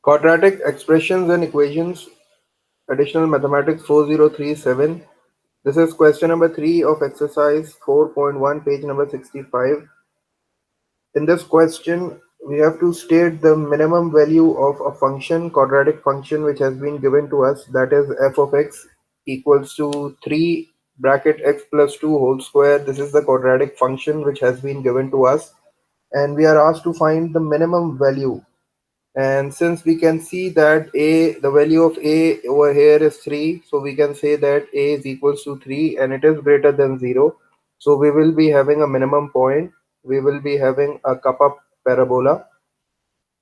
Quadratic expressions and equations, additional mathematics 4037. This is question number 3 of exercise 4.1, page number 65. In this question, we have to state the minimum value of a function, quadratic function, which has been given to us, that is f of x equals to 3 bracket x plus 2 whole square. This is the quadratic function which has been given to us, and we are asked to find the minimum value. And since we can see that the value of a over here is 3, so we can say that a is equals to 3 and it is greater than 0. So we will be having a minimum point. We will be having a kappa parabola.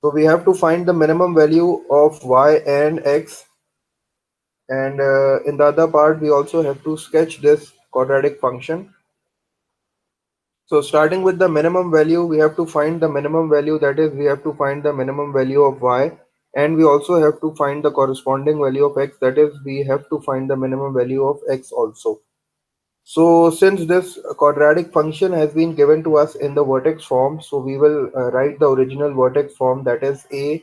So we have to find the minimum value of y and x. And in the other part, we also have to sketch this quadratic function. So starting with the minimum value, we have to find the minimum value, that is we have to find the minimum value of y, and we also have to find the corresponding value of x, that is we have to find the minimum value of x also. So since this quadratic function has been given to us in the vertex form, so we will write the original vertex form, that is a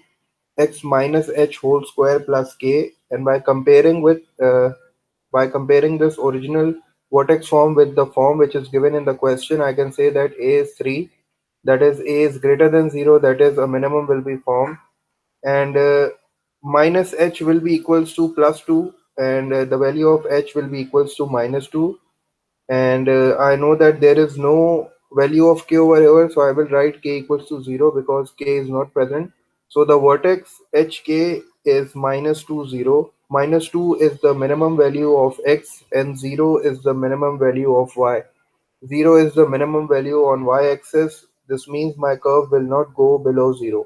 x minus h whole square plus k, and by comparing this original vertex form with the form which is given in the question, I can say that a is 3, that is a is greater than 0, that is a minimum will be formed, and minus h will be equals to plus 2, and the value of h will be equals to minus 2, and I know that there is no value of k over here, so I will write k equals to 0 because k is not present. So the vertex hk is minus 2, 0. Minus 2 is the minimum value of x and 0 is the minimum value of y. 0 is the minimum value on y-axis. This means my curve will not go below 0.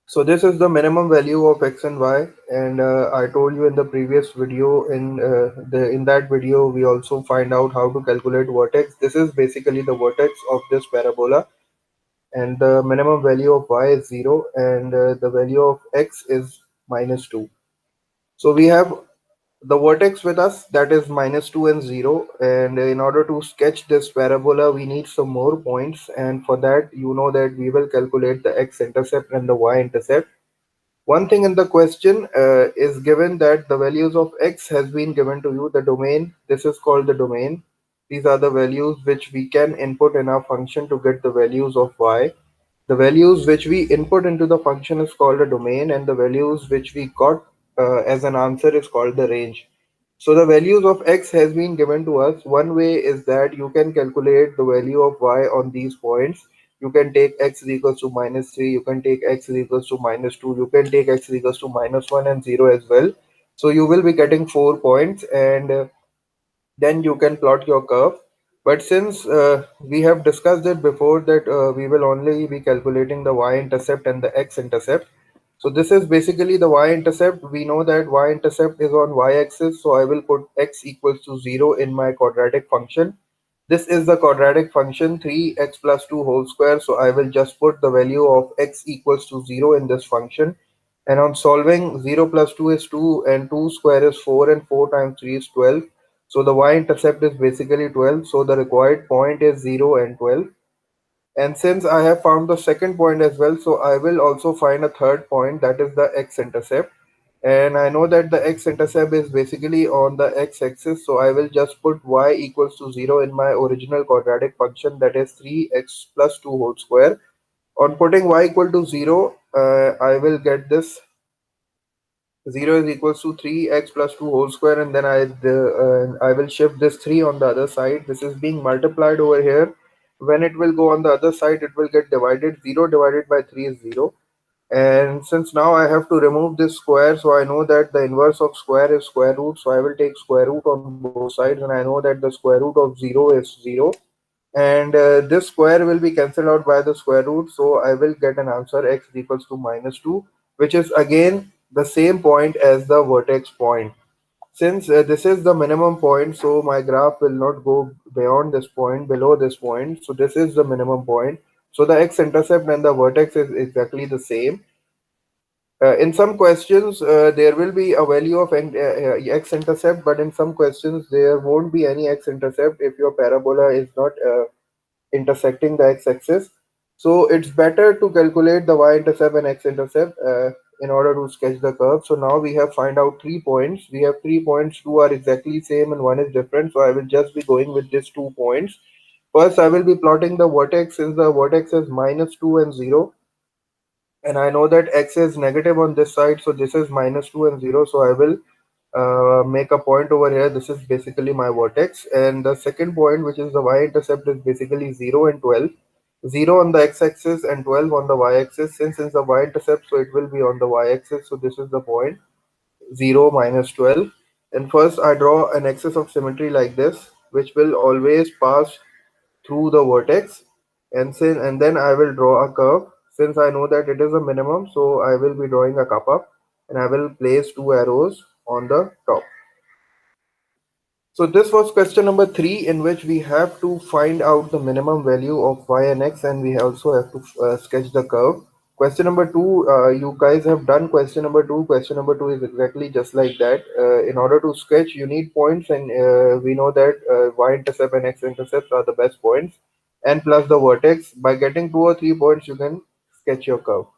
So this is the minimum value of x and y, and I told you in the previous video, in that video we also find out how to calculate vertex. This is basically the vertex of this parabola, and the minimum value of y is 0, and the value of x is minus 2. So we have the vertex with us, that is minus 2 and 0, and in order to sketch this parabola we need some more points, and for that you know that we will calculate the x-intercept and the y-intercept. One thing in the question is given that the values of x has been given to you, the domain. This is called the domain. These are the values which we can input in our function to get the values of y. The values which we input into the function is called a domain, and the values which we got as an answer is called the range. So the values of x has been given to us. One way is that you can calculate the value of y on these points. You can take x is equals to minus 3, you can take x is equals to minus 2, you can take x is equals to minus 1 and 0 as well. So you will be getting 4 points, and then you can plot your curve. But since we have discussed it before that we will only be calculating the y-intercept and the x-intercept. So this is basically the y-intercept. We know that y-intercept is on y-axis, so I will put x equals to 0 in my quadratic function. This is the quadratic function 3x plus 2 whole square, so I will just put the value of x equals to 0 in this function. And on solving, 0 plus 2 is 2 and 2 square is 4 and 4 times 3 is 12. So the y-intercept is basically 12. So the required point is 0 and 12. And since I have found the second point as well, so I will also find a third point, that is the x-intercept. And I know that the x-intercept is basically on the x-axis, so I will just put y equals to 0 in my original quadratic function, that is 3x plus 2 whole square. On putting y equal to 0, I will get this 0 is equals to 3x plus 2 whole square, and then I will shift this 3 on the other side. This is being multiplied over here. When it will go on the other side, it will get divided. 0 divided by 3 is 0. And since now I have to remove this square, so I know that the inverse of square is square root. So I will take square root on both sides, and I know that the square root of 0 is 0. And this square will be cancelled out by the square root, so I will get an answer x equals to minus 2, which is again the same point as the vertex point. Since this is the minimum point, so my graph will not go beyond this point, below this point. So this is the minimum point. So the x-intercept and the vertex is exactly the same. In some questions, there will be a value of x-intercept, but in some questions, there won't be any x-intercept if your parabola is not intersecting the x-axis. So it's better to calculate the y-intercept and x-intercept in order to sketch the curve. So now we have find out 3 points. We have 3 points, two are exactly same and one is different. So I will just be going with these 2 points. First, I will be plotting the vertex since the vertex is -2 and 0. And I know that x is negative on this side. So this is -2 and 0. So I will make a point over here. This is basically my vertex. And the second point, which is the y-intercept, is basically 0 and 12. 0 on the x-axis and 12 on the y-axis. Since it's a y-intercept, so it will be on the y-axis. So this is the point, 0 minus 12. And first I draw an axis of symmetry like this, which will always pass through the vertex. And then I will draw a curve. Since I know that it is a minimum, so I will be drawing a kappa, and I will place two arrows on the top. So this was question number 3, in which we have to find out the minimum value of y and x, and we also have to sketch the curve. Question number 2, you guys have done question number 2. Question number 2 is exactly just like that. In order to sketch, you need points, and we know that y-intercept and x-intercept are the best points, and plus the vertex. By getting 2 or 3 points, you can sketch your curve.